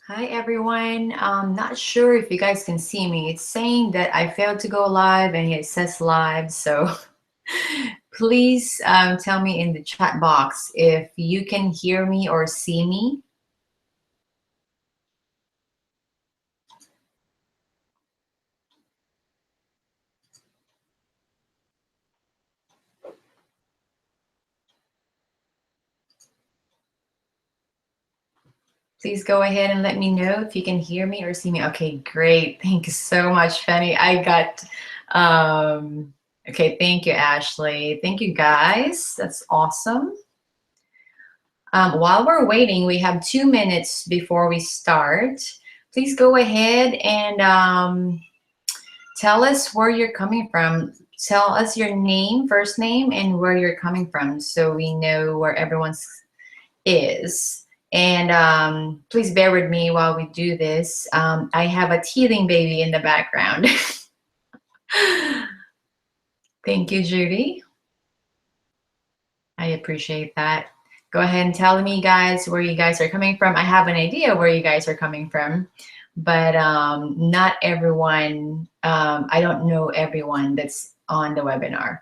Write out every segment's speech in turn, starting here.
Hi everyone. Not sure if you guys can see me. It's saying that I failed to go live and it says live. So please tell me in the chat box if you can hear me or see me. Please go ahead and let me know if you can hear me or see me. Okay, great. Thank you so much, Fanny. I got, okay, thank you, Ashley. Thank you, guys. That's awesome. While we're waiting, we have 2 minutes before we start. Please go ahead and tell us where you're coming from. Tell us your name, first name, and where you're coming from so we know where everyone's is. And please bear with me while we do this. I have a teething baby in the background. Thank you, Judy. I appreciate that. Go ahead and tell me, guys, where you guys are coming from. I have an idea where you guys are coming from, but not everyone, I don't know everyone that's on the webinar.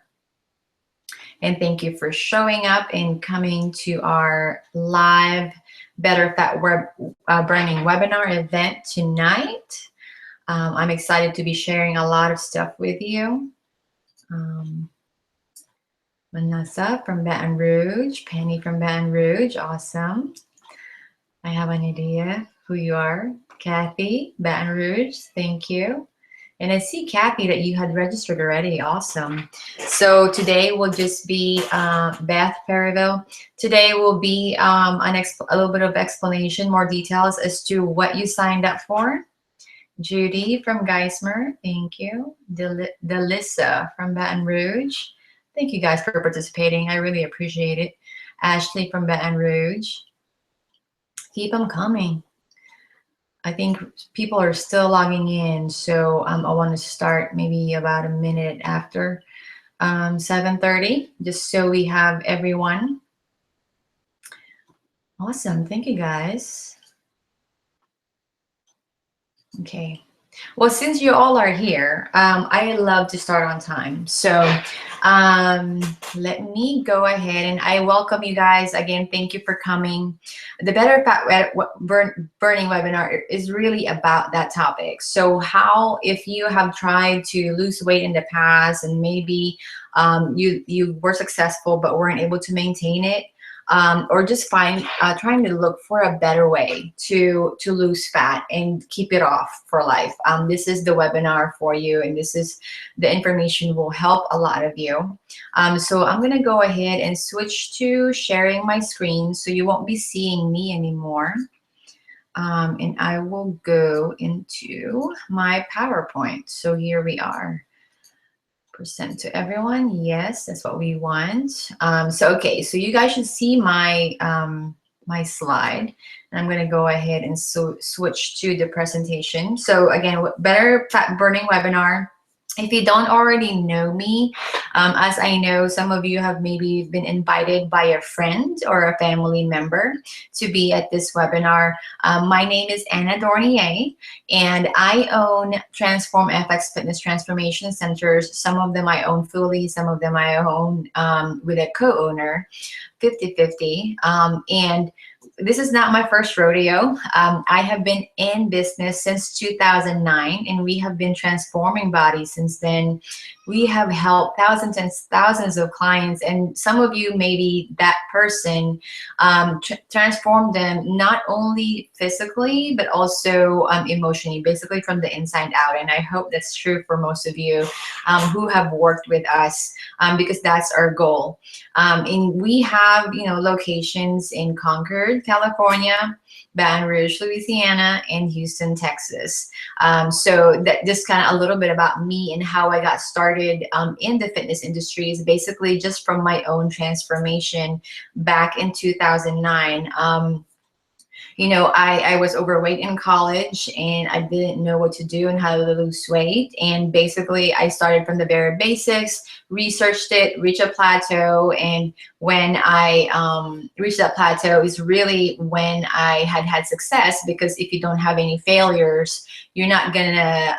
And thank you for showing up and coming to our live Better Fat Burning webinar event tonight. I'm excited to be sharing a lot of stuff with you. Vanessa from Baton Rouge, Penny from Baton Rouge, awesome. I have an idea who you are. Kathy, Baton Rouge, thank you. And I see, Kathy, that you had registered already, awesome. So today will just be Beth Perryville. Today will be a little bit of explanation, more details as to what you signed up for. Judy from Geismar, thank you. Delissa from Baton Rouge. Thank you guys for participating. I really appreciate it. Ashley from Baton Rouge. Keep them coming. I think people are still logging in, so I want to start maybe about a minute after 7:30, just so we have everyone. Awesome. Thank you, guys. Okay. Well, since you all are here, I love to start on time. So let me go ahead and I welcome you guys. Again, thank you for coming. The Better Fat Burning webinar is really about that topic. So how, if you have tried to lose weight in the past and maybe you were successful but weren't able to maintain it, or just trying to look for a better way to lose fat and keep it off for life. This is the webinar for you, and this is the information will help a lot of you. So I'm going to go ahead and switch to sharing my screen so you won't be seeing me anymore. And I will go into my PowerPoint. So here we are. Present to everyone. Yes, that's what we want. Okay, so you guys should see my my slide. And I'm going to go ahead and switch to the presentation. So again, Better Fat Burning webinar. If you don't already know me, as I know some of you have maybe been invited by a friend or a family member to be at this webinar. My name is Anna Dornier, and I own Transform FX Fitness Transformation Centers. Some of them I own fully, some of them I own with a co-owner, 50-50. And this is not my first rodeo. I have been in business since 2009, and we have been transforming bodies since then. We have helped thousands and thousands of clients, and some of you may be that person, transform them not only physically, but also emotionally, basically from the inside out. And I hope that's true for most of you who have worked with us, because that's our goal. And we have, locations in Concord, California, Baton Rouge, Louisiana, and Houston, Texas. So that just kind of a little bit about me and how I got started in the fitness industry is basically just from my own transformation back in 2009. I was overweight in college and I didn't know what to do and how to lose weight. And basically, I started from the very basics, researched it, reached a plateau. And when I reached that plateau is really when I had success, because if you don't have any failures, you're not gonna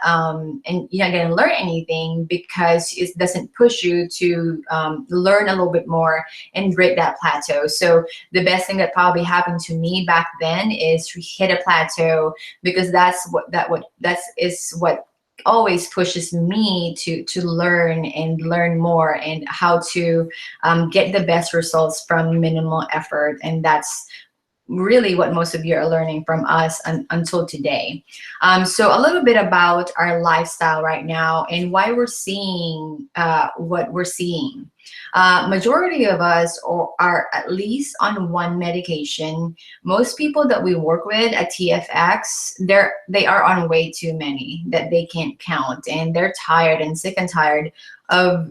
learn anything, because it doesn't push you to learn a little bit more and break that plateau. So the best thing that probably happened to me back then is to hit a plateau, because that's what always pushes me to learn and learn more, and how to get the best results from minimal effort. And that's really what most of you are learning from us until today. So a little bit about our lifestyle right now and why we're seeing what we're seeing. Majority of us are at least on one medication. Most people that we work with at TFX, they are on way too many that they can't count, and they're tired and sick and tired of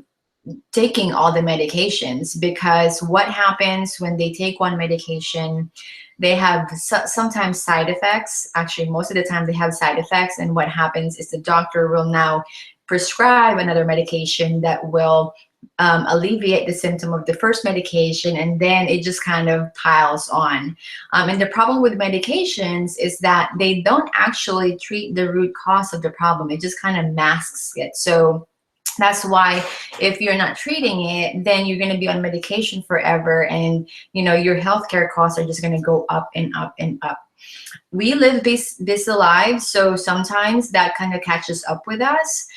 taking all the medications. Because what happens when they take one medication, they have sometimes side effects. Actually, most of the time they have side effects, and what happens is the doctor will now prescribe another medication that will alleviate the symptom of the first medication, and then it just kind of piles on. And the problem with medications is that they don't actually treat the root cause of the problem. It just kind of masks it. So that's why if you're not treating it, then you're going to be on medication forever, and your healthcare costs are just going to go up and up and up. We live busy lives, so sometimes that kind of catches up with us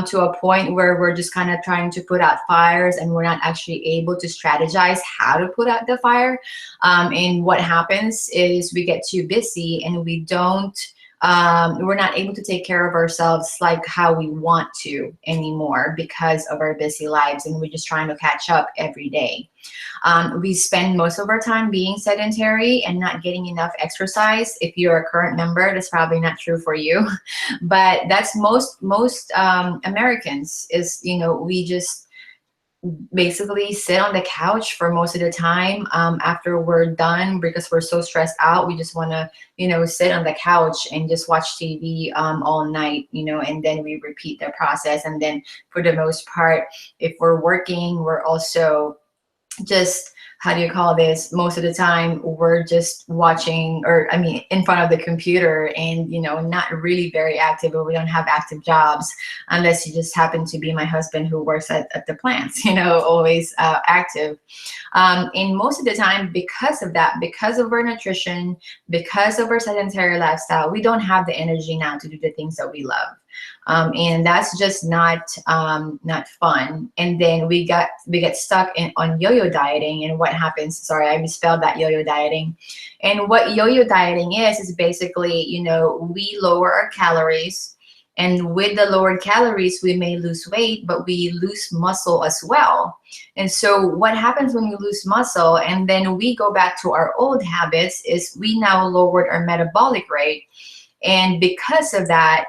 to a point where we're just kind of trying to put out fires, and we're not actually able to strategize how to put out the fire. And what happens is we get too busy, and we're not able to take care of ourselves like how we want to anymore, because of our busy lives, and we're just trying to catch up every day. We spend most of our time being sedentary and not getting enough exercise. If you're a current member, that's probably not true for you, but that's most Americans. Is we just basically sit on the couch for most of the time after we're done, because we're so stressed out. We just want to sit on the couch and just watch TV all night, and then we repeat the process. And then for the most part, if we're working, we're also just, how do you call this, most of the time we're just watching, or I mean in front of the computer, and not really very active, or we don't have active jobs, unless you just happen to be my husband who works at the plants, always active. And most of the time, because of that, because of our nutrition, because of our sedentary lifestyle, we don't have the energy now to do the things that we love. And that's just not fun. And then we get stuck on yo-yo dieting. And what happens? Sorry, I misspelled that, yo-yo dieting. And what yo-yo dieting is basically, we lower our calories, and with the lowered calories, we may lose weight, but we lose muscle as well. And so what happens when we lose muscle and then we go back to our old habits is we now lowered our metabolic rate. And because of that,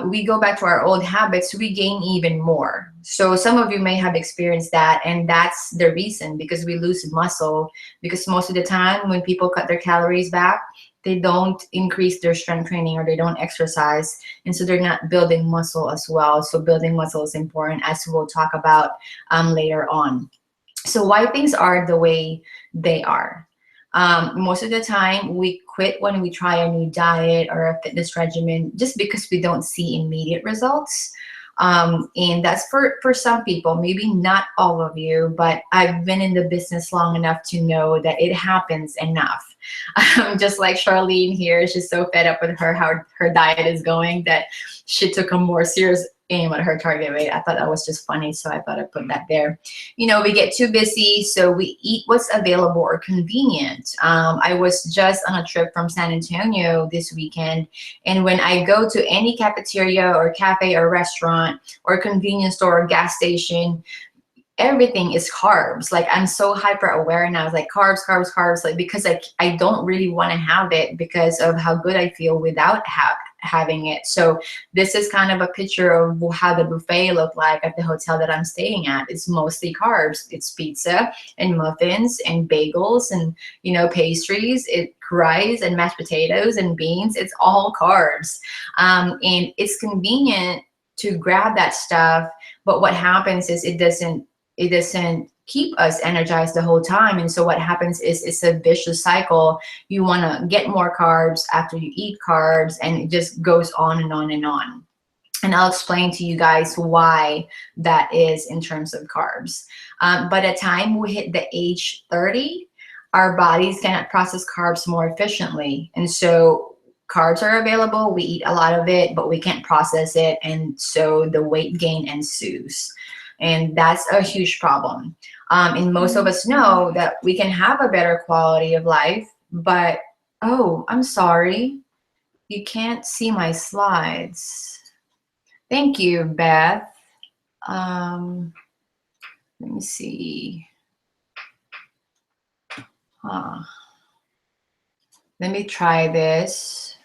we go back to our old habits, we gain even more. So some of you may have experienced that, and that's the reason, because we lose muscle. Because most of the time when people cut their calories back, they don't increase their strength training, or they don't exercise, and so they're not building muscle as well. So building muscle is important, as we'll talk about later on. So why things are the way they are. Most of the time we quit when we try a new diet or a fitness regimen, just because we don't see immediate results. And that's for some people, maybe not all of you, but I've been in the business long enough to know that it happens enough. Just like Charlene here, she's so fed up with how her diet is going that she took a more serious aim at her target weight. I thought that was just funny, so I thought I'd put that there. We get too busy, so we eat what's available or convenient. I was just on a trip from San Antonio this weekend, and when I go to any cafeteria or cafe or restaurant or convenience store or gas station, everything is carbs. Like, I'm so hyper aware now. It's like carbs, carbs, carbs. Like, because I don't really want to have it because of how good I feel without having it. So this is kind of a picture of how the buffet looked like at the hotel that I'm staying at. It's mostly carbs. It's pizza and muffins and bagels and, you know, pastries, rice and mashed potatoes and beans. It's all carbs. And it's convenient to grab that stuff, but what happens is it doesn't keep us energized the whole time. And so what happens is it's a vicious cycle. You want to get more carbs after you eat carbs, and it just goes on and on and on. And I'll explain to you guys why that is in terms of carbs. By the time we hit the age 30, our bodies cannot process carbs more efficiently. And so carbs are available, we eat a lot of it, but we can't process it. And so the weight gain ensues. And that's a huge problem. And most of us know that we can have a better quality of life, but, oh, I'm sorry. You can't see my slides. Thank you, Beth. Let me see. Let me try this.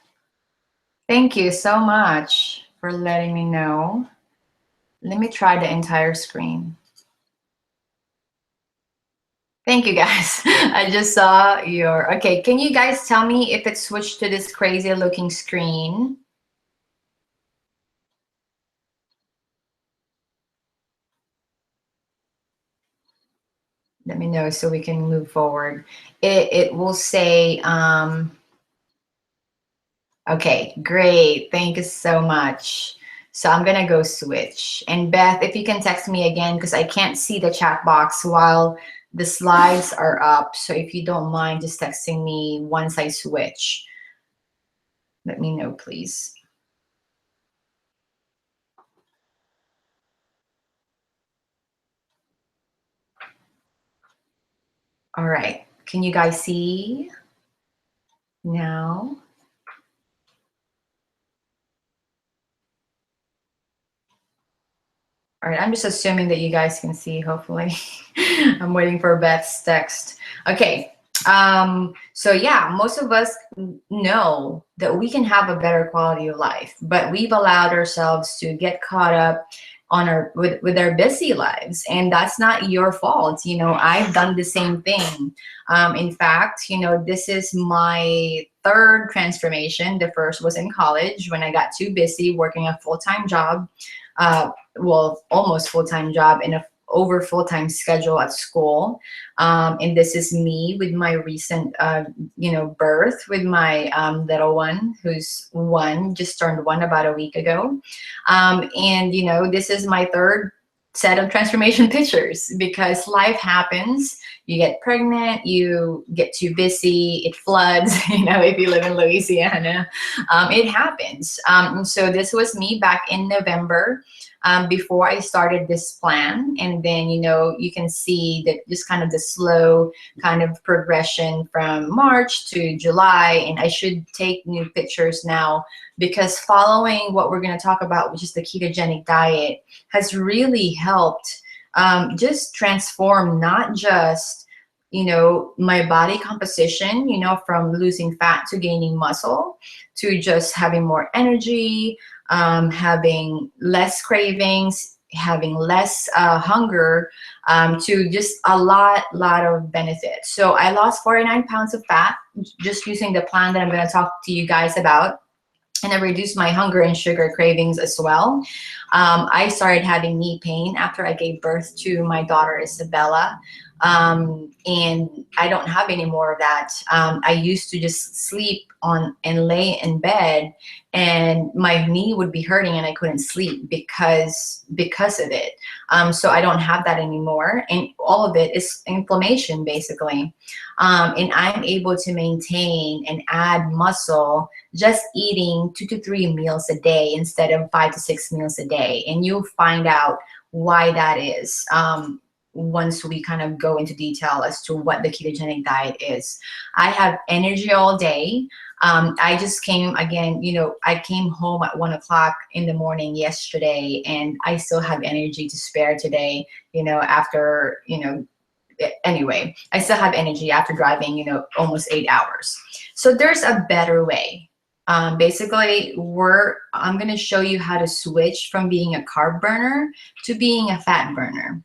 Thank you so much for letting me know. Let me try the entire screen. Thank you, guys. I just saw your, okay, can you guys tell me if it switched to this crazy looking screen? Let me know so we can move forward. It will say, okay, great. Thank you so much. So I'm gonna go switch. And Beth, if you can text me again, because I can't see the chat box while the slides are up. So if you don't mind just texting me once I switch, let me know, please. All right, can you guys see now? All right, I'm just assuming that you guys can see, hopefully. I'm waiting for Beth's text. Okay, so yeah, most of us know that we can have a better quality of life, but we've allowed ourselves to get caught up on with our busy lives, and that's not your fault. You know, I've done the same thing. In fact, you know, this is my third transformation. The first was in college when I got too busy working a full-time job. Well, almost full-time job in a over full-time schedule at school. And this is me with my recent, you know, birth with my little one who's just turned one about a week ago. And, you know, this is my third set of transformation pictures because life happens. You get pregnant, you get too busy, it floods, you know, if you live in Louisiana, it happens. And so this was me back in November. Before I started this plan. And then, you know, you can see that just kind of the slow kind of progression from March to July. And I should take new pictures now because following what we're going to talk about, which is the ketogenic diet, has really helped just transform not just, you know, my body composition, you know, from losing fat to gaining muscle to just having more energy, having less cravings, having less hunger, to just a lot of benefits. So I lost 49 pounds of fat just using the plan that I'm going to talk to you guys about. And I reduced my hunger and sugar cravings as well. I started having knee pain after I gave birth to my daughter, Isabella. And I don't have any more of that. I used to just sleep on and lay in bed and my knee would be hurting and I couldn't sleep because of it. So I don't have that anymore. And all of it is inflammation basically. And I'm able to maintain and add muscle just eating 2 to 3 meals a day instead of 5 to 6 meals a day. And you'll find out why that is. Once we kind of go into detail as to what the ketogenic diet is. I have energy all day. I just came again, you know, I came home at 1 o'clock in the morning yesterday and I still have energy to spare today, you know, after, you know, anyway, I still have energy after driving, you know, almost 8 hours. So there's a better way. Basically, I'm going to show you how to switch from being a carb burner to being a fat burner.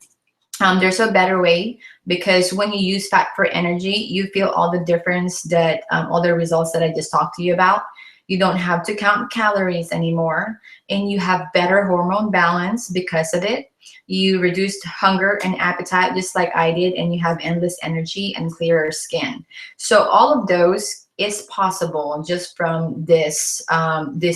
There's a better way, because when you use fat for energy, you feel all the difference, that all the results that I just talked to you about. You don't have to count calories anymore, and you have better hormone balance because of it. You reduced hunger and appetite just like I did, and you have endless energy and clearer skin. So all of those is possible just from this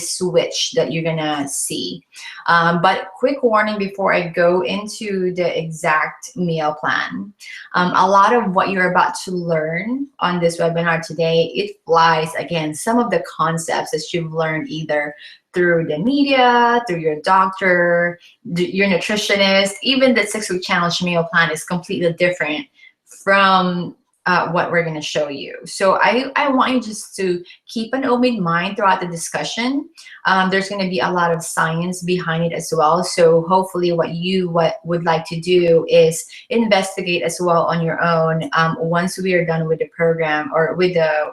switch that you're gonna see. But quick warning before I go into the exact meal plan. A lot of what you're about to learn on this webinar today, it flies against some of the concepts that you've learned either through the media, through your doctor, your nutritionist. Even the 6-week challenge meal plan is completely different from what we're going to show you. So I want you just to keep an open mind throughout the discussion. There's going to be a lot of science behind it as well. So hopefully what would like to do is investigate as well on your own once we are done with the program, or with the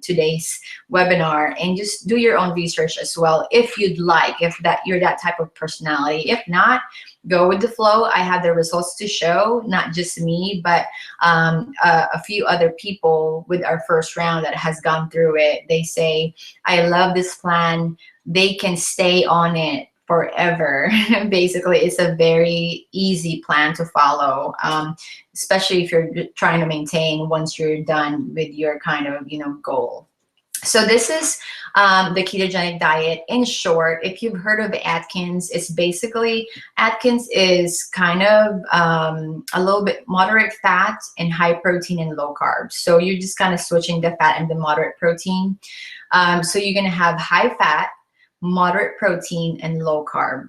today's webinar, and just do your own research as well if you'd like, if you're that type of personality. If not, go with the flow. I have the results to show, not just me, but a few other people with our first round that has gone through it. They say, I love this plan. They can stay on it forever. Basically, it's a very easy plan to follow, especially if you're trying to maintain once you're done with your kind of, goal. So this is the ketogenic diet. In short, if you've heard of Atkins, it's basically, Atkins is kind of a little bit moderate fat and high protein and low carbs. So you're just kind of switching the fat and the moderate protein. So you're going to have high fat, moderate protein, and low carb.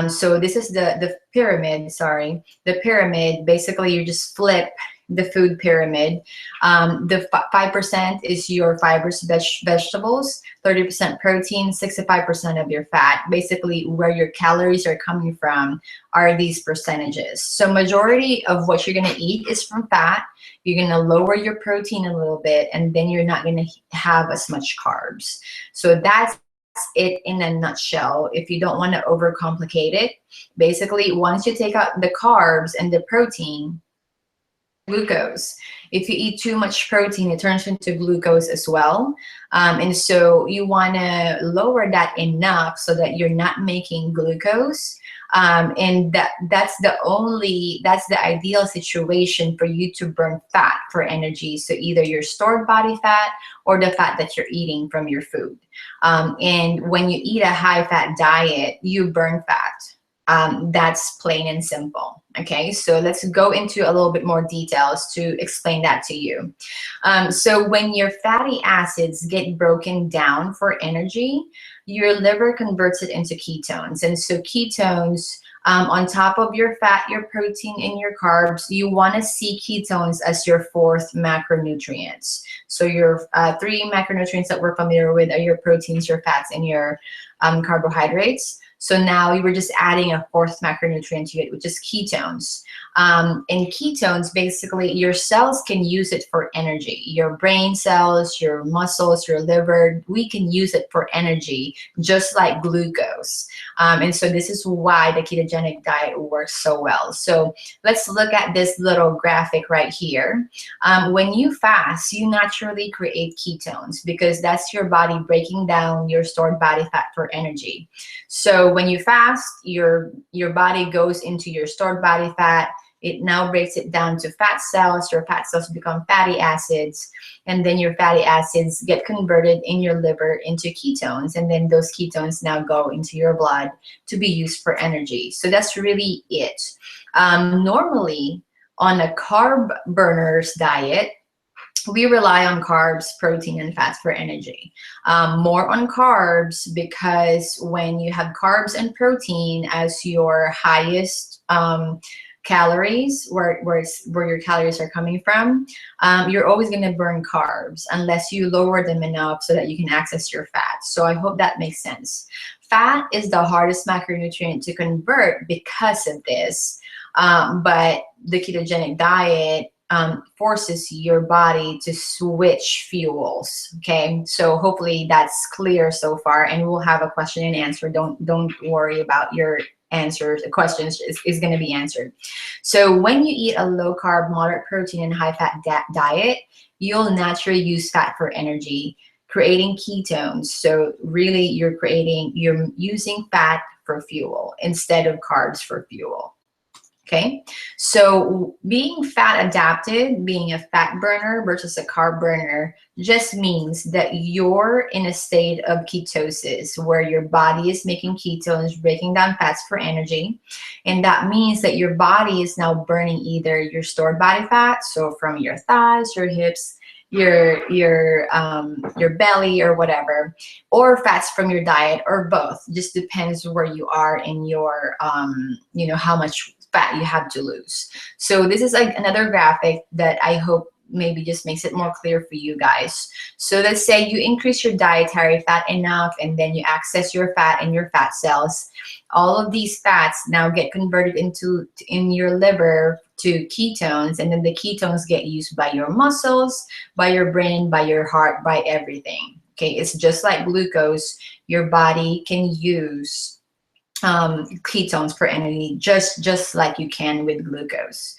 So this is the pyramid, sorry. The pyramid, basically you just flip the food pyramid. The 5% is your fibers, vegetables, 30% protein, 65% of your fat. Basically where your calories are coming from are these percentages. So majority of what you're gonna eat is from fat. You're gonna lower your protein a little bit, and then you're not gonna have as much carbs. So that's it in a nutshell. If you don't want to overcomplicate it, basically once you take out the carbs and the protein, glucose. If you eat too much protein, it turns into glucose as well. And so you want to lower that enough so that you're not making glucose. And that's the ideal situation for you to burn fat for energy. So either your stored body fat or the fat that you're eating from your food. And when you eat a high fat diet, you burn fat. That's plain and simple. Okay, so let's go into a little bit more details to explain that to you. So when your fatty acids get broken down for energy, your liver converts it into ketones. And so ketones, on top of your fat, your protein, and your carbs, you want to see ketones as your fourth macronutrients. So your 3 macronutrients that we're familiar with are your proteins, your fats, and your carbohydrates. So now you were just adding a 4th macronutrient to it, which is ketones. And ketones, basically, your cells can use it for energy. Your brain cells, your muscles, your liver, we can use it for energy, just like glucose. And so this is why the ketogenic diet works so well. So let's look at this little graphic right here. When you fast, you naturally create ketones because that's your body breaking down your stored body fat for energy. So when you fast, your body goes into your stored body fat. It now breaks it down to fat cells. Your fat cells become fatty acids, and then your fatty acids get converted in your liver into ketones, and then those ketones now go into your blood to be used for energy. So that's really it. Normally, on a carb burners diet, we rely on carbs, protein, and fats for energy. More on carbs because when you have carbs and protein as your highest calories, where your calories are coming from, you're always going to burn carbs unless you lower them enough so that you can access your fats. So I hope that makes sense. Fat is the hardest macronutrient to convert because of this. But the ketogenic diet, forces your body to switch fuels. Okay, so hopefully that's clear so far, and we'll have a question and answer. Don't worry about your answers. The questions is going to be answered. So when you eat a low carb, moderate protein, and high fat diet, you'll naturally use fat for energy, creating ketones. So really, you're using fat for fuel instead of carbs for fuel. Okay, so being fat adapted, being a fat burner versus a carb burner, just means that you're in a state of ketosis where your body is making ketones, breaking down fats for energy. And that means that your body is now burning either your stored body fat, so from your thighs, your hips, your belly or whatever, or fats from your diet, or both. Just depends where you are in your how much fat you have to lose. So this is like another graphic that I hope maybe just makes it more clear for you guys. So let's say you increase your dietary fat enough, and then you access your fat in your fat cells. All of these fats now get converted in your liver to ketones, and then the ketones get used by your muscles, by your brain, by your heart, by everything. Okay, it's just like glucose. Your body can use ketones for energy, just like you can with glucose.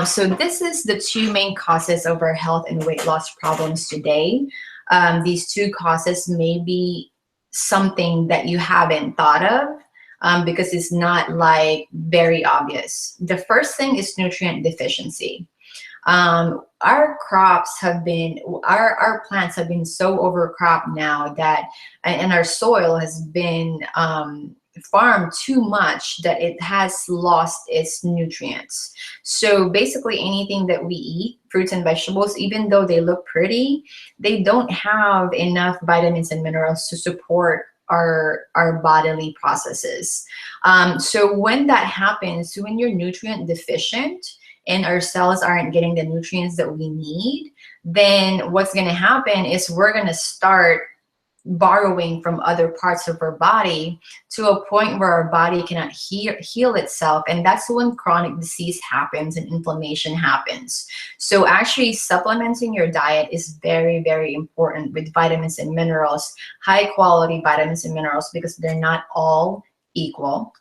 So this is the two main causes of our health and weight loss problems today. These two causes may be something that you haven't thought of because it's not like very obvious. The first thing is nutrient deficiency. Our crops have been, our plants have been so overcropped now that, and our soil has been farmed too much that it has lost its nutrients. So basically anything that we eat, fruits and vegetables, even though they look pretty, they don't have enough vitamins and minerals to support our bodily processes. So when that happens, when you're nutrient deficient and our cells aren't getting the nutrients that we need, then what's going to happen is we're going to start borrowing from other parts of our body to a point where our body cannot heal itself, and that's when chronic disease happens and inflammation happens. So actually supplementing your diet is very, very important with vitamins and minerals, high quality vitamins and minerals, because they're not all equal.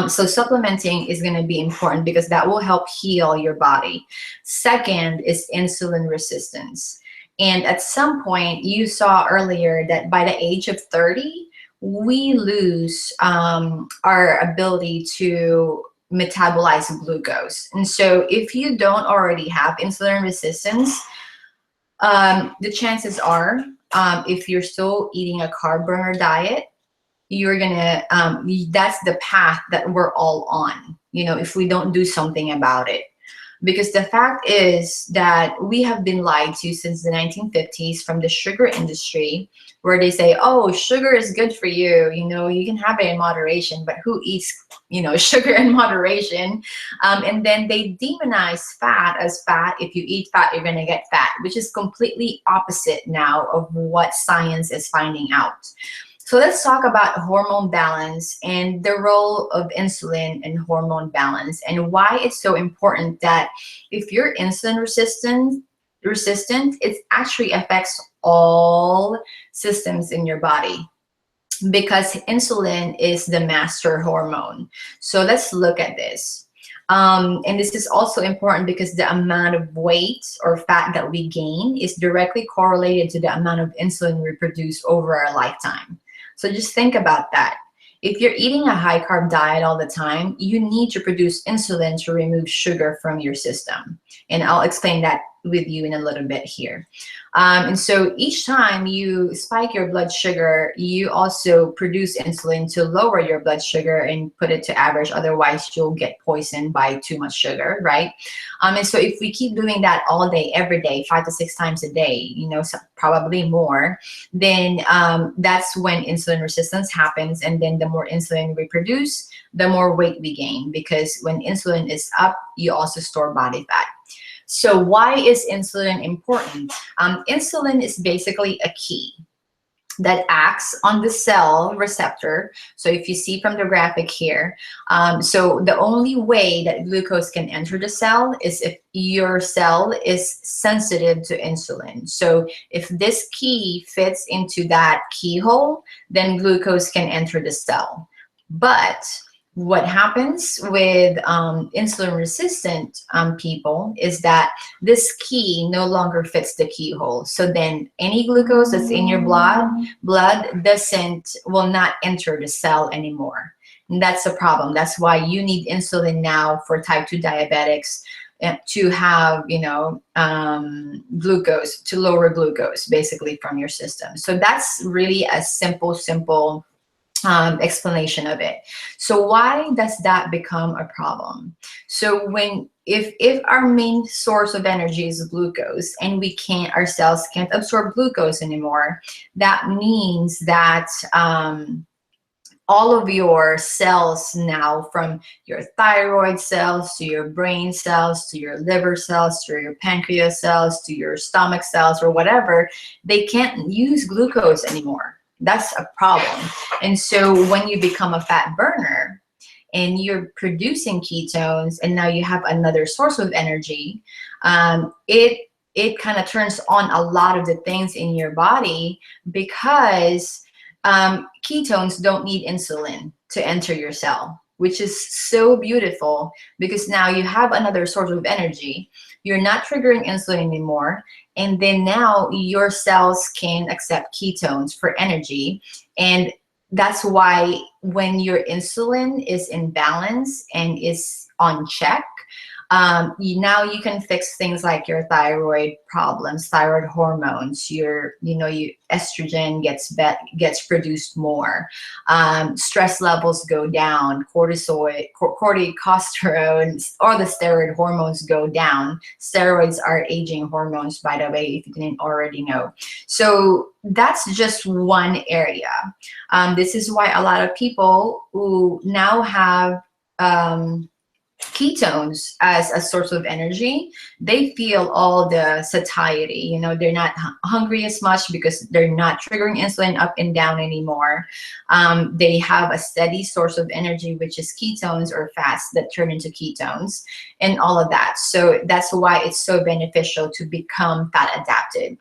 So supplementing is going to be important because that will help heal your body. Second is insulin resistance. And at some point, you saw earlier that by the age of 30, we lose our ability to metabolize glucose. And so if you don't already have insulin resistance, the chances are, if you're still eating a carb burner diet, you're gonna, that's the path that we're all on, if we don't do something about it. Because the fact is that we have been lied to since the 1950s from the sugar industry, where they say, oh, sugar is good for you. You can have it in moderation, but who eats, sugar in moderation? And then they demonize fat as fat. If you eat fat, you're going to get fat, which is completely opposite now of what science is finding out. So let's talk about hormone balance and the role of insulin and hormone balance, and why it's so important that if you're insulin resistant, it actually affects all systems in your body, because insulin is the master hormone. So let's look at this. And this is also important because the amount of weight or fat that we gain is directly correlated to the amount of insulin we produce over our lifetime. So just think about that. If you're eating a high carb diet all the time, you need to produce insulin to remove sugar from your system. And I'll explain that with you in a little bit here. And so each time you spike your blood sugar, you also produce insulin to lower your blood sugar and put it to average. Otherwise, you'll get poisoned by too much sugar, right? And so if we keep doing that all day, every day, 5 to 6 times a day, probably more, then that's when insulin resistance happens. And then the more insulin we produce, the more weight we gain, because when insulin is up, you also store body fat. So why is insulin important? Insulin is basically a key. that acts on the cell receptor. So if you see from the graphic here, so the only way that glucose can enter the cell is if your cell is sensitive to insulin. So if this key fits into that keyhole, then glucose can enter the cell. But what happens with insulin resistant people is that this key no longer fits the keyhole. So then any glucose that's in your blood will not enter the cell anymore. And that's a problem. That's why you need insulin now for type 2 diabetics, to have, glucose, to lower glucose basically from your system. So that's really a simple explanation of it. So why does that become a problem? So if our main source of energy is glucose and our cells can't absorb glucose anymore, that means that all of your cells now, from your thyroid cells to your brain cells to your liver cells to your pancreas cells to your stomach cells or whatever, they can't use glucose anymore. That's a problem. And so when you become a fat burner and you're producing ketones and now you have another source of energy, it kind of turns on a lot of the things in your body, because ketones don't need insulin to enter your cell, which is so beautiful, because now you have another source of energy. You're not triggering insulin anymore. And then now your cells can accept ketones for energy. And that's why when your insulin is in balance and is on check, now you can fix things like your thyroid problems, thyroid hormones, your estrogen gets produced more, stress levels go down, corticosterone or the steroid hormones go down. Steroids are aging hormones, by the way, if you didn't already know. So that's just one area. This is why a lot of people who now have ketones as a source of energy, they feel all the satiety. They're not hungry as much because they're not triggering insulin up and down anymore. They have a steady source of energy, which is ketones or fats that turn into ketones and all of that. So that's why it's so beneficial to become fat adapted.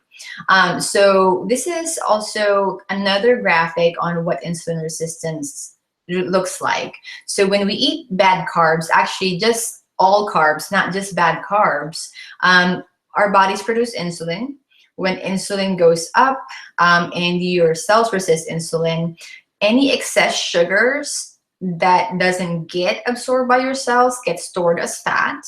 So this is also another graphic on what insulin resistance looks like. So when we eat bad carbs, actually just all carbs, not just bad carbs, our bodies produce insulin. When insulin goes up and your cells resist insulin, any excess sugars that doesn't get absorbed by your cells gets stored as fat.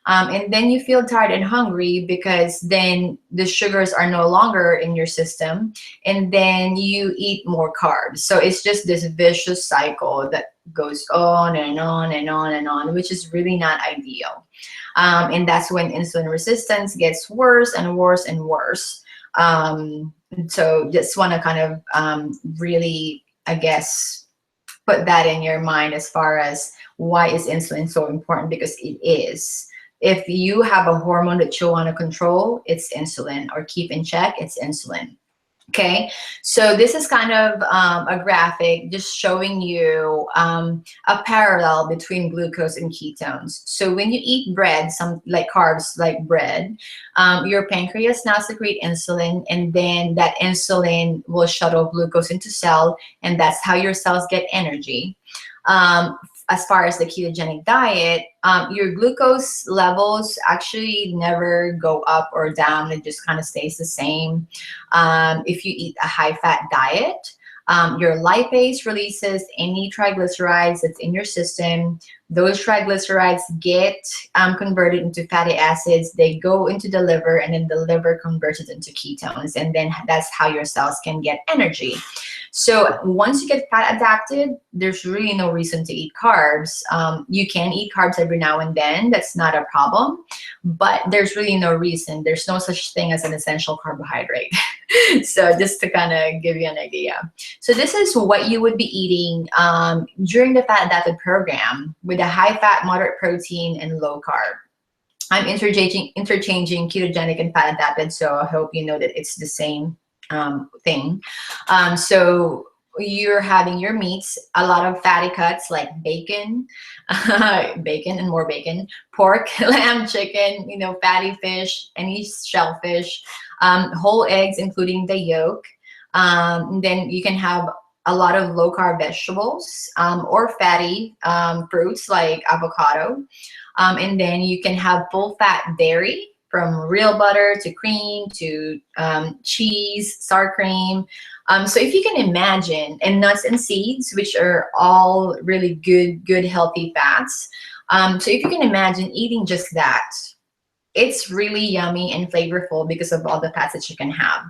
And then you feel tired and hungry because then the sugars are no longer in your system, and then you eat more carbs. So it's just this vicious cycle that goes on and on and on and on, which is really not ideal. And that's when insulin resistance gets worse and worse and worse. So just want to kind of really, I guess, put that in your mind as far as why is insulin so important, because it is. If you have a hormone that you want to control, it's insulin, or keep in check, it's insulin. Okay, so this is kind of a graphic just showing you a parallel between glucose and ketones. So when you eat bread, some like carbs like bread, your pancreas now secrete insulin, and then that insulin will shuttle glucose into cell, and that's how your cells get energy. As far as the ketogenic diet, your glucose levels actually never go up or down. It just kind of stays the same. If you eat a high-fat diet, your lipase releases any triglycerides that's in your system. Those triglycerides get converted into fatty acids. They go into the liver, and then the liver converts it into ketones. And then that's how your cells can get energy. So once you get fat adapted, there's really no reason to eat carbs. You can eat carbs every now and then. That's not a problem. But there's really no reason. There's no such thing as an essential carbohydrate. So just to kind of give you an idea. So this is what you would be eating during the fat adapted program, with a high fat, moderate protein, and low carb. I'm interchanging ketogenic and fat adapted, so I hope you know that it's the same thing. So you're having your meats, a lot of fatty cuts like bacon, bacon and more bacon, pork, lamb, chicken, fatty fish, any shellfish, whole eggs, including the yolk. Then you can have a lot of low carb vegetables or fatty fruits like avocado. And then you can have full fat dairy from real butter to cream to cheese, sour cream. So if you can imagine, and nuts and seeds, which are all really good healthy fats. So if you can imagine eating just that, it's really yummy and flavorful because of all the fats that you can have.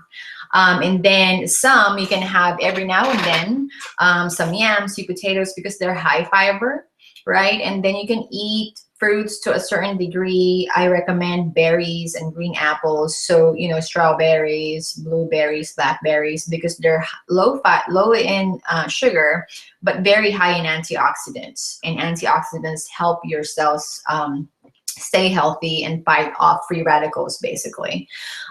And then some you can have every now and then, some yams, sweet potatoes, because they're high fiber, right? And then you can eat fruits to a certain degree. I recommend berries and green apples. So, strawberries, blueberries, blackberries, because they're low fat, low in sugar, but very high in antioxidants. And antioxidants help your cells stay healthy and fight off free radicals, basically.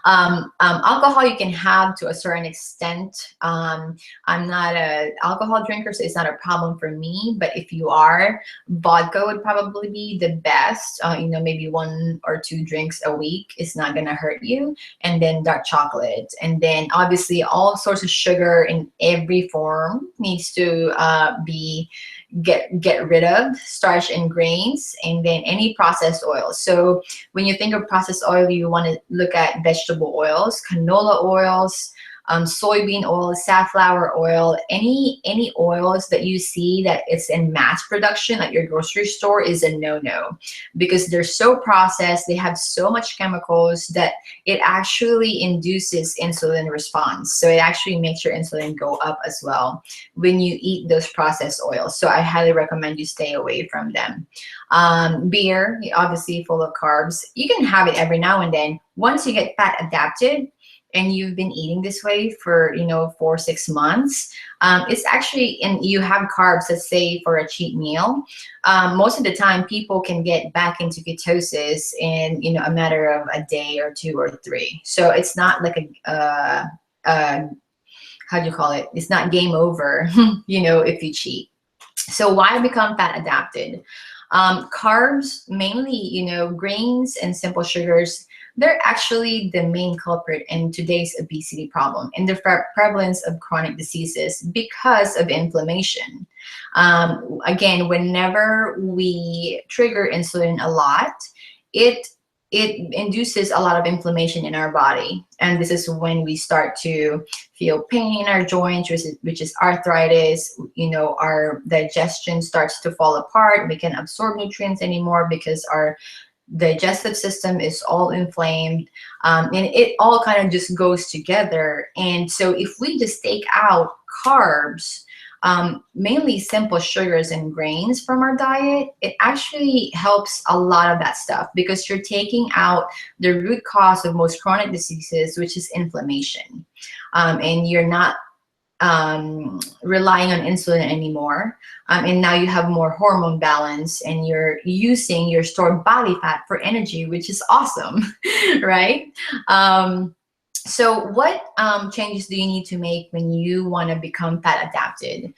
Alcohol you can have to a certain extent. I'm not a alcohol drinker, so it's not a problem for me. But if you are, vodka would probably be the best. Maybe 1 or 2 drinks a week is not gonna hurt you. And then dark chocolate, and then obviously all sorts of sugar in every form needs to be get rid of, starch and grains, and then any processed oils. So when you think of processed oil, you want to look at vegetable oils, canola oils, soybean oil, safflower oil, any oils that you see that it's in mass production at your grocery store is a no-no, because they're so processed, they have so much chemicals that it actually induces insulin response. So it actually makes your insulin go up as well when you eat those processed oils. So I highly recommend you stay away from them. Beer, obviously full of carbs. You can have it every now and then. Once you get fat adapted, and you've been eating this way for 4-6 months, it's actually, and you have carbs, let's say for a cheat meal, most of the time people can get back into ketosis in a matter of a day or 2 or 3. So it's not like how do you call it, it's not game over if you cheat. So why become fat adapted? Carbs, mainly grains and simple sugars, they're actually the main culprit in today's obesity problem and the prevalence of chronic diseases because of inflammation. Again, whenever we trigger insulin a lot, it induces a lot of inflammation in our body. And this is when we start to feel pain in our joints, which is arthritis. Our digestion starts to fall apart. We can't absorb nutrients anymore because our digestive system is all inflamed, and it all kind of just goes together. And so if we just take out carbs, mainly simple sugars and grains from our diet, it actually helps a lot of that stuff, because you're taking out the root cause of most chronic diseases, which is inflammation. And you're not relying on insulin anymore, and now you have more hormone balance, and you're using your stored body fat for energy, which is awesome. Right? So what changes do you need to make when you want to become fat adapted?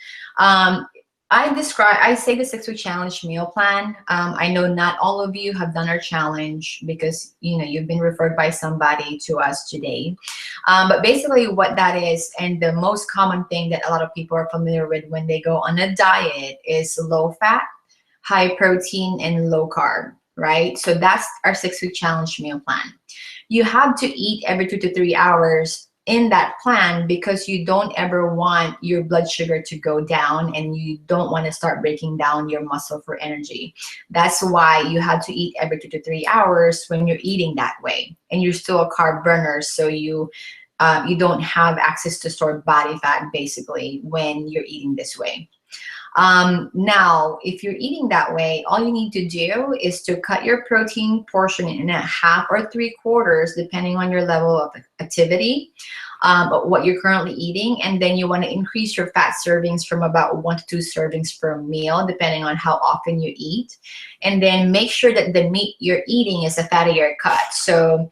I say the 6-week challenge meal plan. I know not all of you have done our challenge because you've been referred by somebody to us today. But basically what that is, and the most common thing that a lot of people are familiar with when they go on a diet, is low fat, high protein, and low carb, right? So that's our 6-week challenge meal plan. You have to eat every 2 to 3 hours in that plan, because you don't ever want your blood sugar to go down, and you don't want to start breaking down your muscle for energy. That's why you have to eat every 2 to 3 hours when you're eating that way, and you're still a carb burner, so you don't have access to stored body fat basically when you're eating this way. Now, if you're eating that way, all you need to do is to cut your protein portion in a half or 3/4, depending on your level of activity. what you're currently eating, and then you want to increase your fat servings from about 1 to 2 servings per meal, depending on how often you eat. And then make sure that the meat you're eating is a fattier cut. So,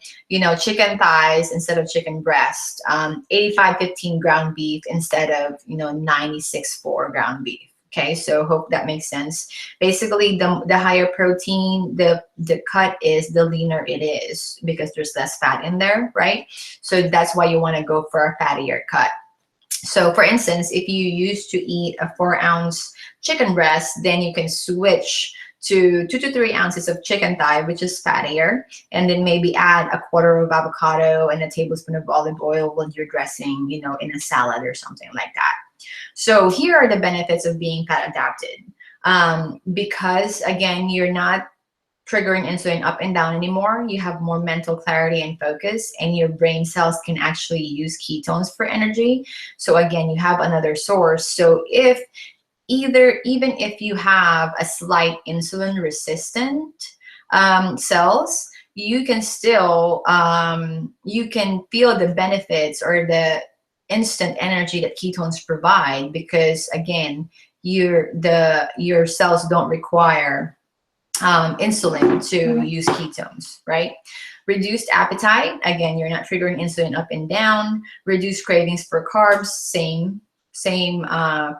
chicken thighs instead of chicken breast, 85-15 ground beef instead of, 96-4 ground beef. Okay, so hope that makes sense. Basically, the higher protein the cut is, the leaner it is, because there's less fat in there, right? So that's why you want to go for a fattier cut. So for instance, if you used to eat a 4-ounce chicken breast, then you can switch to 2 to 3 ounces of chicken thigh, which is fattier, and then maybe add a quarter of avocado and a tablespoon of olive oil with your dressing, in a salad or something like that. So here are the benefits of being fat adapted. Because again, you're not triggering insulin up and down anymore. You have more mental clarity and focus, and your brain cells can actually use ketones for energy. So again, you have another source. So even if you have a slight insulin resistant cells, you can still you can feel the benefits or the instant energy that ketones provide, because again, your cells don't require insulin to use ketones, right? Reduced appetite, again, you're not triggering insulin up and down. Reduced cravings for carbs, same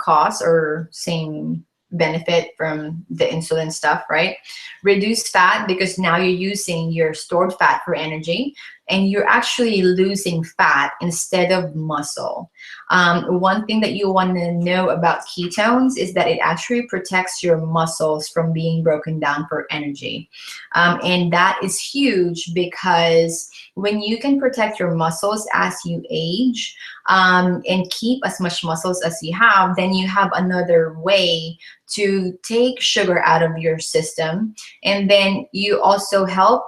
cost or same benefit from the insulin stuff, right? Reduce fat, because now you're using your stored fat for energy, and you're actually losing fat instead of muscle. One thing that you want to know about ketones is that it actually protects your muscles from being broken down for energy. And that is huge, because when you can protect your muscles as you age, and keep as much muscles as you have, then you have another way to take sugar out of your system. And then you also help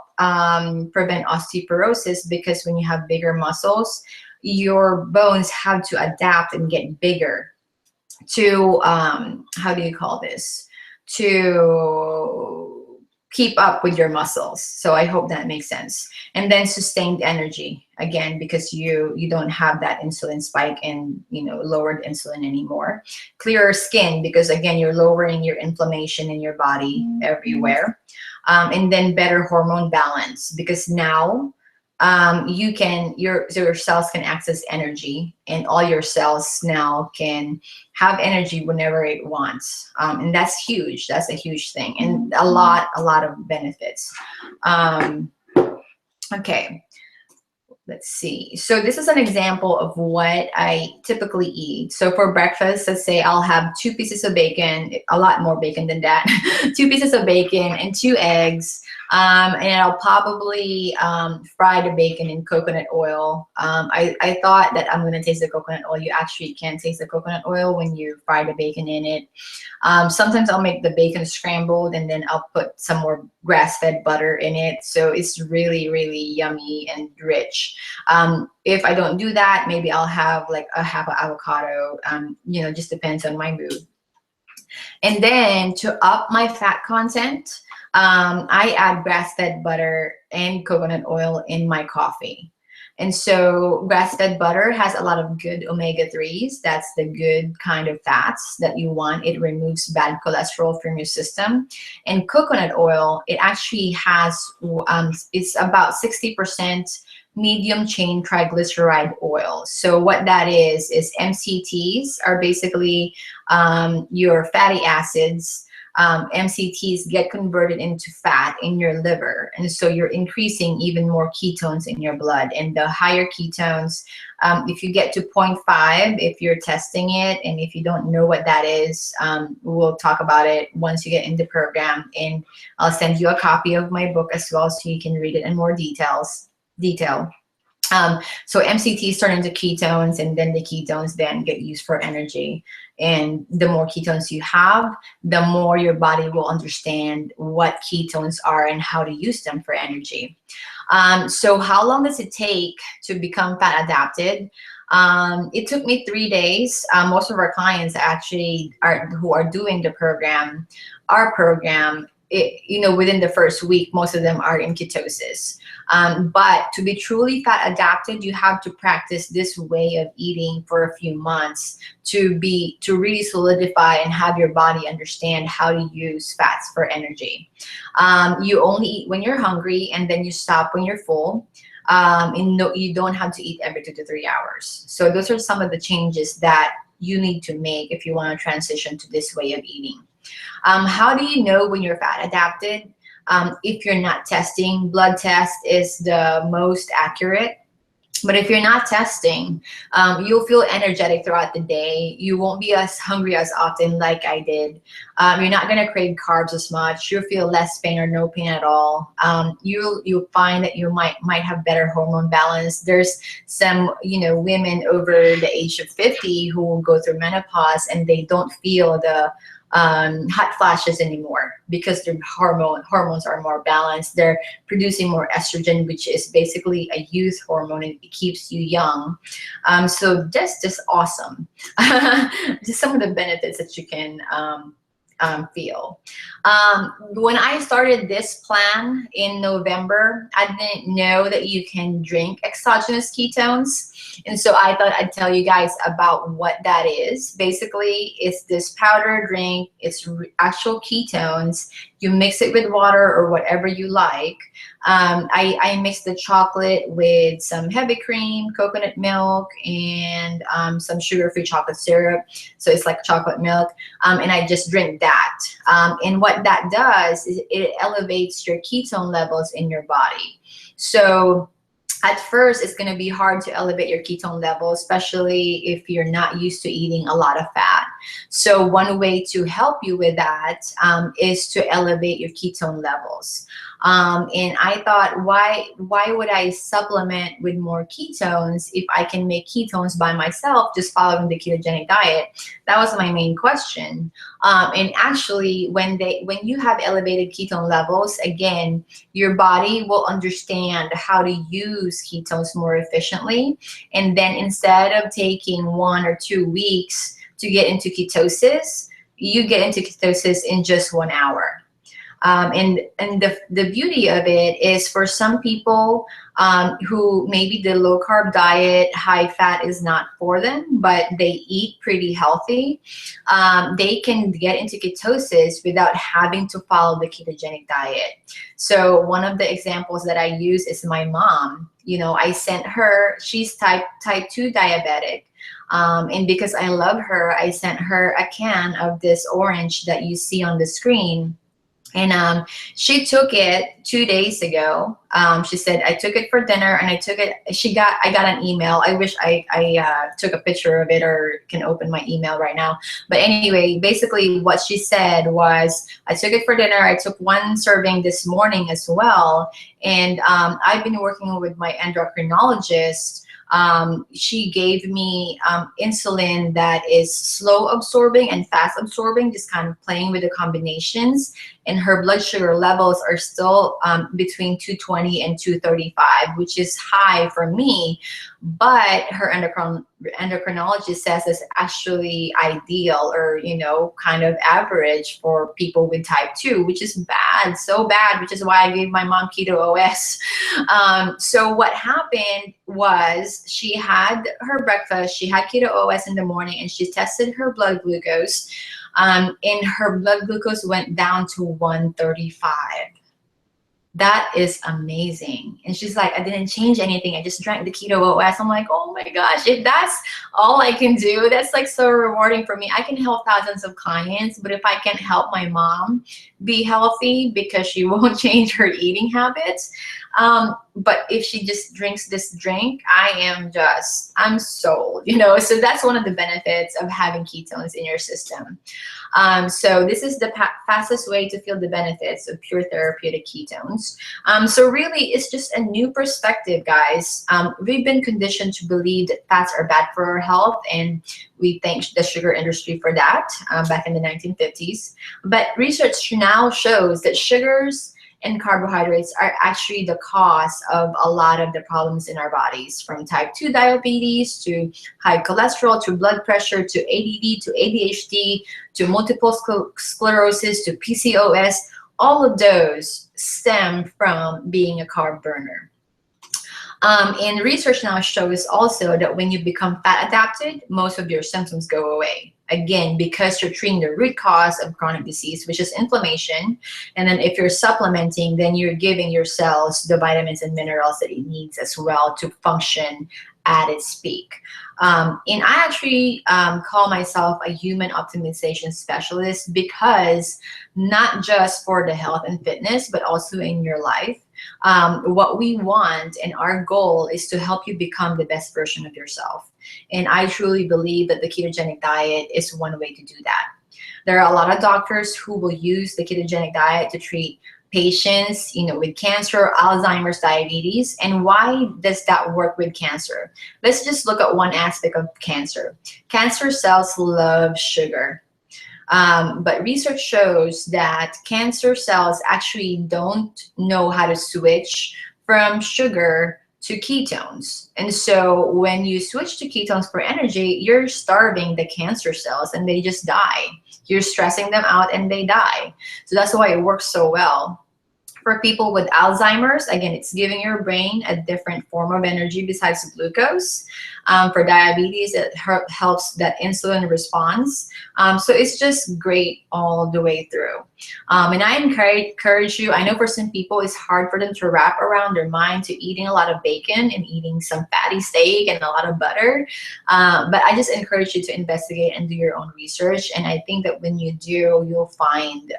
prevent osteoporosis, because when you have bigger muscles, your bones have to adapt and get bigger to, how do you call this? To keep up with your muscles. So I hope that makes sense. And then sustained energy, again, because you don't have that insulin spike and lowered insulin anymore. Clearer skin, because again, you're lowering your inflammation in your body everywhere. And then better hormone balance, because now your cells can access energy, and all your cells now can have energy whenever it wants. And that's huge. That's a huge thing, and a lot of benefits. Okay. Let's see. So this is an example of what I typically eat. So for breakfast, let's say I'll have 2 pieces of bacon, a lot more bacon than that, 2 pieces of bacon and 2 eggs. And I'll probably fry the bacon in coconut oil. I thought that I'm going to taste the coconut oil. You actually can't taste the coconut oil when you fry the bacon in it. Sometimes I'll make the bacon scrambled, and then I'll put some more grass-fed butter in it. So it's really, really yummy and rich. If I don't do that, maybe I'll have like a half an avocado. Just depends on my mood. And then to up my fat content, I add grass-fed butter and coconut oil in my coffee. And so grass-fed butter has a lot of good omega-3s. That's the good kind of fats that you want. It removes bad cholesterol from your system. And coconut oil, it actually has, it's about 60% medium chain triglyceride oil. So what that is MCTs are basically your fatty acids. MCTs get converted into fat in your liver, and so you're increasing even more ketones in your blood. And the higher ketones, if you get to 0.5, if you're testing it, and if you don't know what that is, we'll talk about it once you get in the program, and I'll send you a copy of my book as well, so you can read it in more detail. So MCTs turn into ketones, and then the ketones then get used for energy. And the more ketones you have, the more your body will understand what ketones are and how to use them for energy. So how long does it take to become fat adapted? It took me 3 days. Most of our clients actually who are doing the program, our program, within the first week, most of them are in ketosis. But to be truly fat adapted, you have to practice this way of eating for a few months to really solidify and have your body understand how to use fats for energy. You only eat when you're hungry, and then you stop when you're full. And no, you don't have to eat every 2 to 3 hours. So those are some of the changes that you need to make if you want to transition to this way of eating. How do you know when you're fat adapted? If you're not testing, blood test is the most accurate. But if you're not testing, you'll feel energetic throughout the day. You won't be as hungry as often like I did. You're not going to crave carbs as much. You'll feel less pain or no pain at all. You'll find that you might have better hormone balance. There's some women over the age of 50 who will go through menopause and they don't feel the hot flashes anymore because their hormones are more balanced. They're producing more estrogen, which is basically a youth hormone, and it keeps you young. So that's just awesome. Just some of the benefits that you can feel. When I started this plan in November, I didn't know that you can drink exogenous ketones. And so I thought I'd tell you guys about what that is. Basically, it's this powder drink. It's actual ketones. You mix it with water or whatever you like. I mix the chocolate with some heavy cream, coconut milk, and some sugar-free chocolate syrup. So it's like chocolate milk. And I just drink that. And what that does is it elevates your ketone levels in your body. So at first, it's going to be hard to elevate your ketone level, especially if you're not used to eating a lot of fat. So one way to help you with that is to elevate your ketone levels. And I thought, why would I supplement with more ketones if I can make ketones by myself just following the ketogenic diet? That was my main question. And actually, when you have elevated ketone levels, again, your body will understand how to use ketones more efficiently. And then instead of taking 1 or 2 weeks to get into ketosis, you get into ketosis in just 1 hour. And the beauty of it is for some people who maybe the low carb diet, high fat is not for them, but they eat pretty healthy, they can get into ketosis without having to follow the ketogenic diet. So one of the examples that I use is my mom. I sent her, she's type 2 diabetic. And because I love her, I sent her a can of this orange that you see on the screen. And she took it 2 days ago. She said, I took it for dinner and I took it. I got an email. I wish I took a picture of it or can open my email right now. But anyway, basically what she said was, I took it for dinner. I took 1 serving this morning as well. And I've been working with my endocrinologist. She gave me insulin that is slow absorbing and fast absorbing, just kind of playing with the combinations. And her blood sugar levels are still between 220 and 235, which is high for me. But her endocrinologist says it's actually ideal or, kind of average for people with type 2, which is bad, so bad, which is why I gave my mom Keto OS. So what happened was she had her breakfast, she had Keto OS in the morning, and she tested her blood glucose. And her blood glucose went down to 135. That is amazing. And she's like, I didn't change anything. I just drank the Keto OS. I'm like, oh my gosh, if that's all I can do, that's like so rewarding for me. I can help thousands of clients, but if I can't help my mom be healthy because she won't change her eating habits, but if she just drinks this drink, I'm sold, so that's one of the benefits of having ketones in your system. So this is the fastest way to feel the benefits of pure therapeutic ketones. So really, it's just a new perspective, guys. We've been conditioned to believe that fats are bad for our health, and we thank the sugar industry for that back in the 1950s. But research now shows that sugars and carbohydrates are actually the cause of a lot of the problems in our bodies, from type 2 diabetes to high cholesterol to blood pressure to ADD to ADHD to multiple sclerosis to PCOS. all of those stem from being a carb burner. And research now shows also that when you become fat adapted, most of your symptoms go away. Again, because you're treating the root cause of chronic disease, which is inflammation. And then if you're supplementing, then you're giving your cells the vitamins and minerals that it needs as well to function at its peak. And I actually call myself a human optimization specialist, because not just for the health and fitness, but also in your life. What we want and our goal is to help you become the best version of yourself. And I truly believe that the ketogenic diet is one way to do that. There are a lot of doctors who will use the ketogenic diet to treat patients, with cancer, Alzheimer's, diabetes. And why does that work with cancer? Let's just look at one aspect of cancer. Cancer cells love sugar. But research shows that cancer cells actually don't know how to switch from sugar to ketones. And so when you switch to ketones for energy, you're starving the cancer cells and they just die. You're stressing them out and they die. So that's why it works so well. For people with Alzheimer's, again, it's giving your brain a different form of energy besides glucose. For diabetes, it helps that insulin response. So it's just great all the way through. And I encourage you, I know for some people it's hard for them to wrap around their mind to eating a lot of bacon and eating some fatty steak and a lot of butter. But I just encourage you to investigate and do your own research. And I think that when you do, you'll find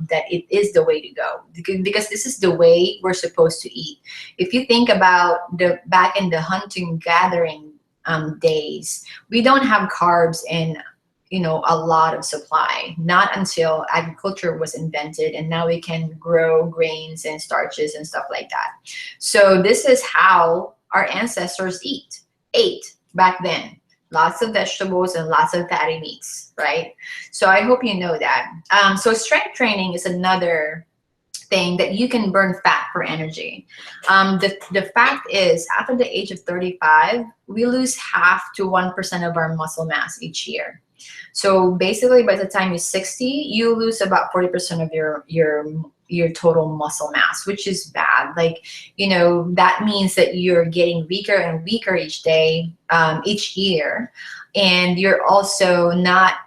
that it is the way to go, because this is the way we're supposed to eat. If you think about back in the hunting gathering days, we don't have carbs in a lot of supply, not until agriculture was invented, and now we can grow grains and starches and stuff like that. So this is how our ancestors ate back then. Lots of vegetables and lots of fatty meats, right? So I hope you know that. So strength training is another thing that you can burn fat for energy. The fact is, after the age of 35, we lose half to 1% of our muscle mass each year. So basically, by the time you're 60, you lose about 40% of your total muscle mass, which is bad. Like, that means that you're getting weaker and weaker each day, each year, and you're also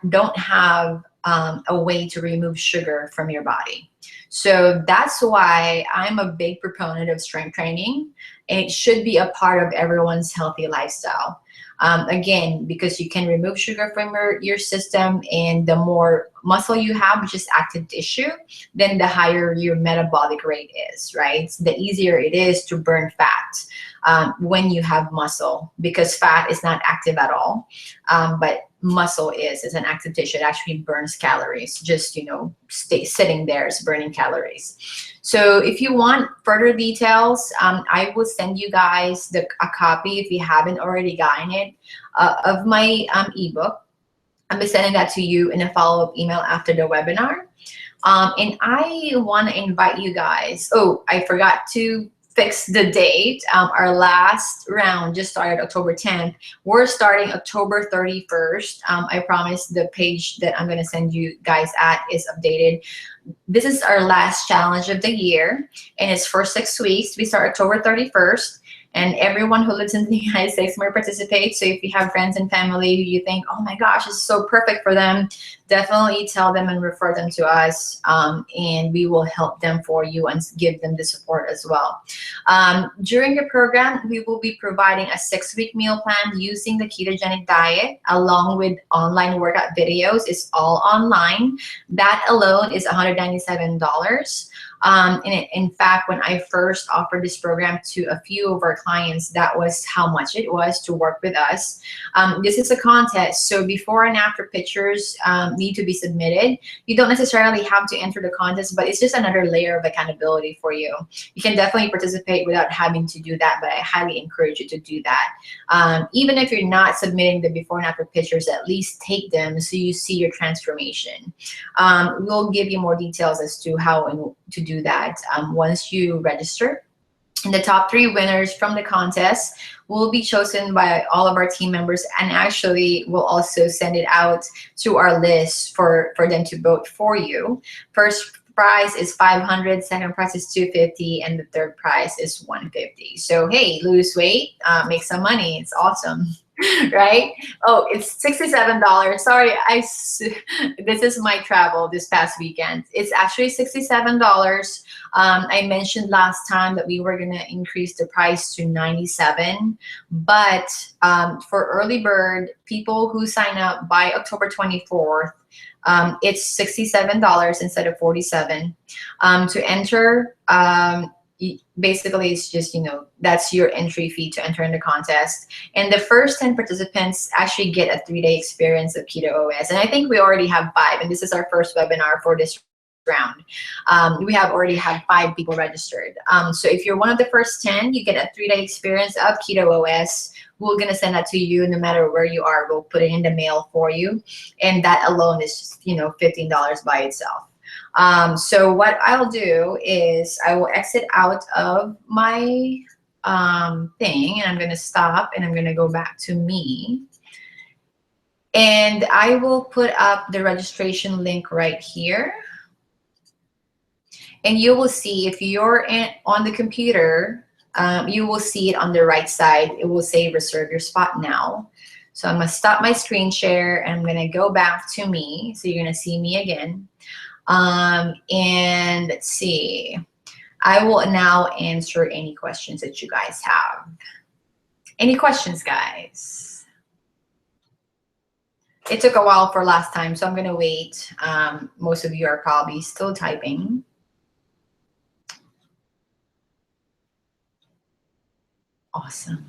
don't have a way to remove sugar from your body. So that's why I'm a big proponent of strength training, and it should be a part of everyone's healthy lifestyle. Again, because you can remove sugar from your system, and the more muscle you have, which is active tissue, then the higher your metabolic rate is, right? The easier it is to burn fat when you have muscle, because fat is not active at all, but muscle is an active tissue. It actually burns calories. Just stay sitting there is burning calories. So if you want further details, I will send you guys a copy, if you haven't already gotten it, of my ebook. I'll be sending that to you in a follow-up email after the webinar. And I want to invite you guys. Oh, I forgot to fix the date. Our last round just started October 10th. We're starting October 31st. I promise the page that I'm going to send you guys at is updated. This is our last challenge of the year, and it's for 6 weeks. We start October 31st. And everyone who lives in the United States may participate. So if you have friends and family who you think, oh my gosh, this is so perfect for them, definitely tell them and refer them to us, and we will help them for you and give them the support as well. During the program, we will be providing a 6-week meal plan using the ketogenic diet, along with online workout videos. It's all online. That alone is $197. And in fact, when I first offered this program to a few of our clients, that was how much it was to work with us. This is a contest, so before and after pictures need to be submitted. You don't necessarily have to enter the contest, but it's just another layer of accountability for you. You can definitely participate without having to do that, but I highly encourage you to do that. Even if you're not submitting the before and after pictures, at least take them so you see your transformation. We'll give you more details as to how and to do that once you register. And the top 3 winners from the contest will be chosen by all of our team members, and actually we'll also send it out to our list for them to vote for you. First price is 500, second price is 250, and the third price is 150. So hey, lose weight, make some money. It's awesome. Right? Oh, it's $67. Sorry, this is my travel this past weekend. It's actually $67. I mentioned last time that we were gonna increase the price to 97, but for early bird people who sign up by October 24th, it's $67 instead of 47. To enter, basically it's just, that's your entry fee to enter in the contest. And the first 10 participants actually get a 3-day experience of Keto OS. And I think we already have 5, and this is our first webinar for this round. We have already had 5 people registered. So if you're one of the first 10, you get a 3-day experience of Keto OS. We're gonna send that to you no matter where you are. We'll put it in the mail for you. And that alone is just, $15 by itself. So what I'll do is I will exit out of my thing, and I'm going to stop, and I'm going to go back to me. And I will put up the registration link right here. And you will see, if you're on the computer, you will see it on the right side. It will say reserve your spot now. So I'm going to stop my screen share, and I'm going to go back to me. So you're going to see me again. And let's see, I will now answer any questions that you guys have. Any questions, guys? It took a while for last time, so I'm gonna wait. Most of you are probably still typing. Awesome.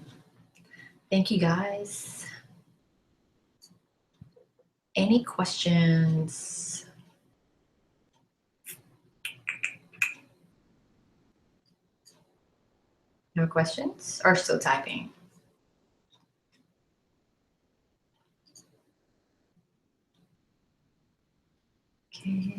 Thank you, guys. Any questions? No questions, or still typing? Okay.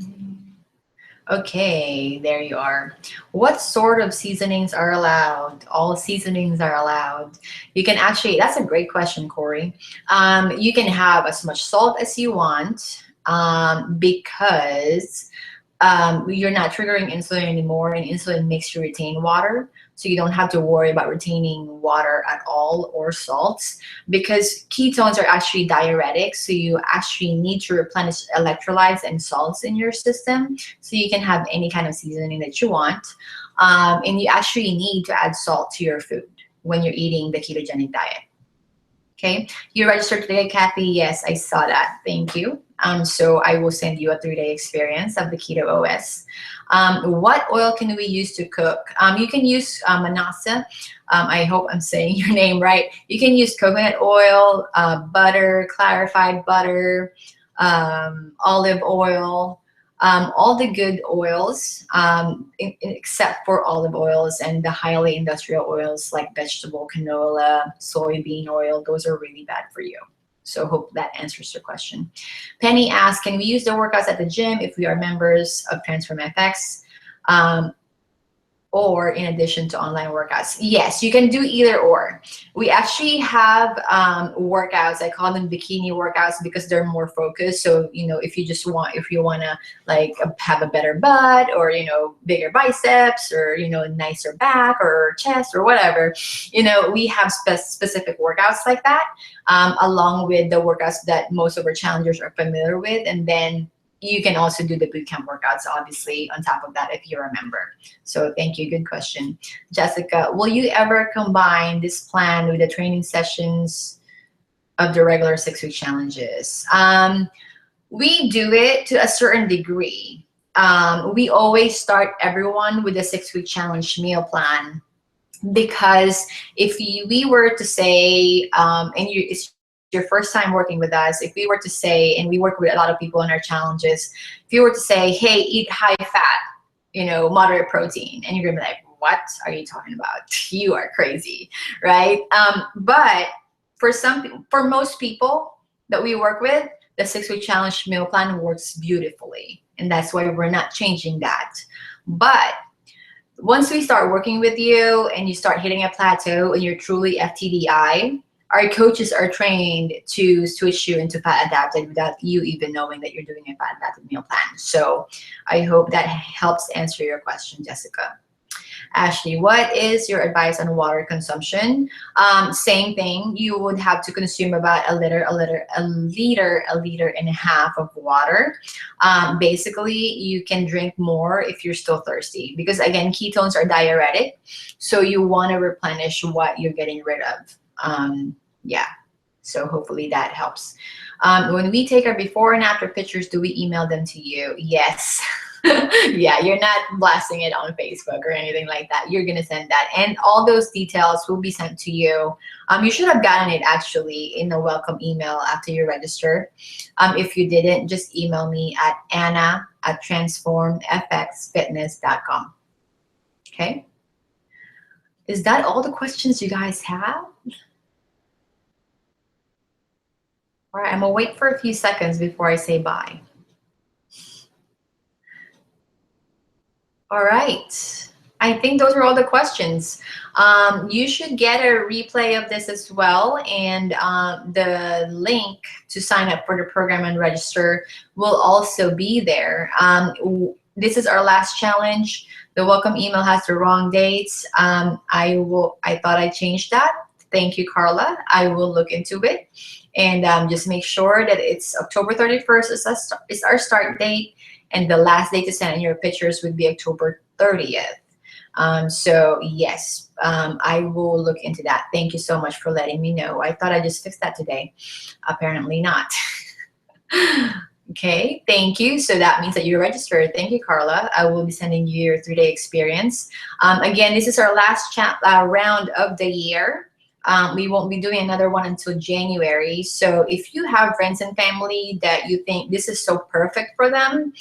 Okay, there you are. What sort of seasonings are allowed? All seasonings are allowed. You can actually, that's a great question, Corey. You can have as much salt as you want, because you're not triggering insulin anymore, and insulin makes you retain water. So you don't have to worry about retaining water at all, or salts, because ketones are actually diuretics. So you actually need to replenish electrolytes and salts in your system, so you can have any kind of seasoning that you want. And you actually need to add salt to your food when you're eating the ketogenic diet. Okay, you registered today, Kathy? Yes, I saw that. Thank you. So I will send you a 3-day experience of the Keto OS. What oil can we use to cook? You can use Manasa. I hope I'm saying your name right. You can use coconut oil, butter, clarified butter, olive oil, all the good oils, except for olive oils and the highly industrial oils like vegetable canola, soybean oil. Those are really bad for you. So hope that answers your question. Penny asked, can we use the workouts at the gym if we are members of Transform FX? Or in addition to online workouts? Yes, you can do either or. We actually have workouts. I call them bikini workouts because they're more focused. So, if you want to like have a better butt, or, bigger biceps, or, nicer back or chest or whatever, we have specific workouts like that, along with the workouts that most of our challengers are familiar with. And then you can also do the bootcamp workouts, obviously, on top of that if you're a member. So thank you. Good question. Jessica, will you ever combine this plan with the training sessions of the regular 6-week challenges? We do it to a certain degree. We always start everyone with a 6-week challenge meal plan, because if we were to say, it's your first time working with us, if we were to say, and we work with a lot of people in our challenges, if you were to say, hey, eat high fat, moderate protein, and you're gonna be like, what are you talking about? You are crazy, right? But for most people that we work with, the 6-week challenge meal plan works beautifully, and that's why we're not changing that. But once we start working with you and you start hitting a plateau and you're truly FTDI, our coaches are trained to switch you into fat adapted without you even knowing that you're doing a fat adapted meal plan. So I hope that helps answer your question, Jessica. Ashley, what is your advice on water consumption? Same thing. You would have to consume about a liter and a half of water. Basically, you can drink more if you're still thirsty because again, ketones are diuretic, so you want to replenish what you're getting rid of. Yeah. So hopefully that helps. When we take our before and after pictures, do we email them to you? Yes. Yeah, you're not blasting it on Facebook or anything like that. You're gonna send that, and all those details will be sent to you. You should have gotten it actually in a welcome email after you register. If you didn't, just email me at anna@transformfxfitness.com. Okay. Is that all the questions you guys have? All right, I'm gonna wait for a few seconds before I say bye. All right. I think those are all the questions. You should get a replay of this as well, and the link to sign up for the program and register will also be there. This is our last challenge. The welcome email has the wrong dates. I thought I changed that. Thank you, Carla. I will look into it, and just make sure that it's October 31st is our start date. And the last day to send in your pictures would be October 30th. So yes, I will look into that. Thank you so much for letting me know. I thought I just fixed that today. Apparently not. Okay, thank you. So that means that you're registered. Thank you, Carla. I will be sending you your 3-day experience. Again, this is our last round of the year. We won't be doing another one until January. So if you have friends and family that you think this is so perfect for them,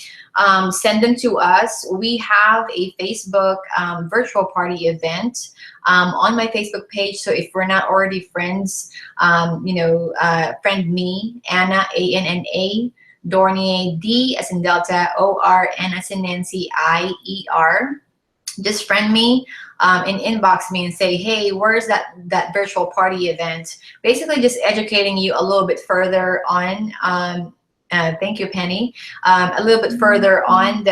send them to us. We have a Facebook virtual party event on my Facebook page. So if we're not already friends, friend me, Anna, ANNA, Dornier, D as in Delta, ORN as in Nancy, IER. Just friend me and inbox me and say, hey, where's that virtual party event? Basically just educating you a little bit further on, thank you, Penny, a little bit further on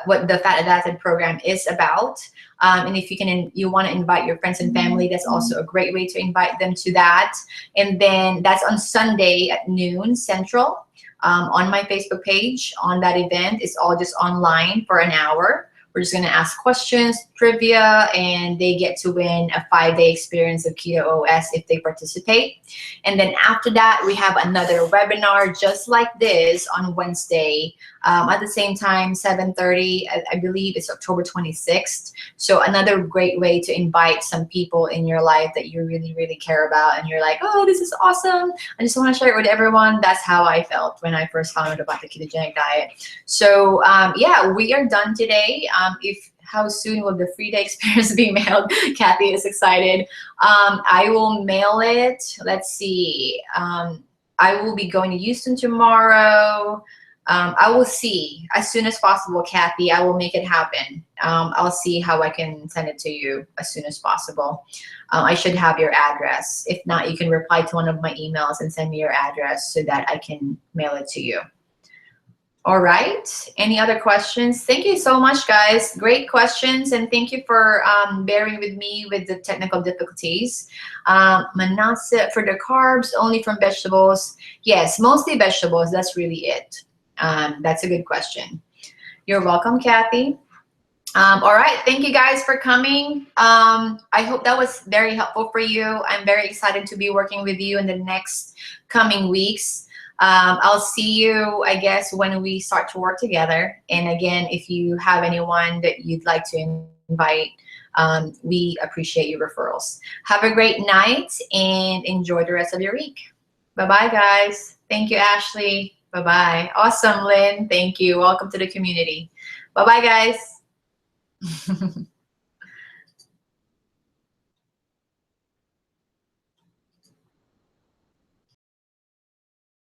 what the Fat Adapted program is about. And if you want to invite your friends and family, that's also a great way to invite them to that. And then that's on Sunday at noon Central on my Facebook page on that event. It's all just online for an hour. We're just going to ask questions, trivia, and they get to win a 5-day experience of Keto OS if they participate. And then after that, we have another webinar just like this on Wednesday at the same time, 7:30. I believe it's October 26th. So another great way to invite some people in your life that you really, really care about. And you're like, oh, this is awesome. I just want to share it with everyone. That's how I felt when I first found out about the ketogenic diet. So yeah, we are done today. How soon will the 3-day experience be mailed? Kathy is excited. I will mail it. Let's see. I will be going to Houston tomorrow. I will see as soon as possible, Kathy. I will make it happen. I'll see how I can send it to you as soon as possible. I should have your address. If not, you can reply to one of my emails and send me your address so that I can mail it to you. All right. Any other questions? Thank you so much, guys. Great questions. And thank you for bearing with me with the technical difficulties. Manasa, for the carbs, only from vegetables. Yes, mostly vegetables. That's really it. That's a good question. You're welcome, Kathy. All right. Thank you guys for coming. I hope that was very helpful for you. I'm very excited to be working with you in the next coming weeks. I'll see you, I guess, when we start to work together. And again, if you have anyone that you'd like to invite, we appreciate your referrals. Have a great night and enjoy the rest of your week. Bye-bye, guys. Thank you, Ashley. Bye-bye. Awesome, Lynn. Thank you. Welcome to the community. Bye-bye, guys.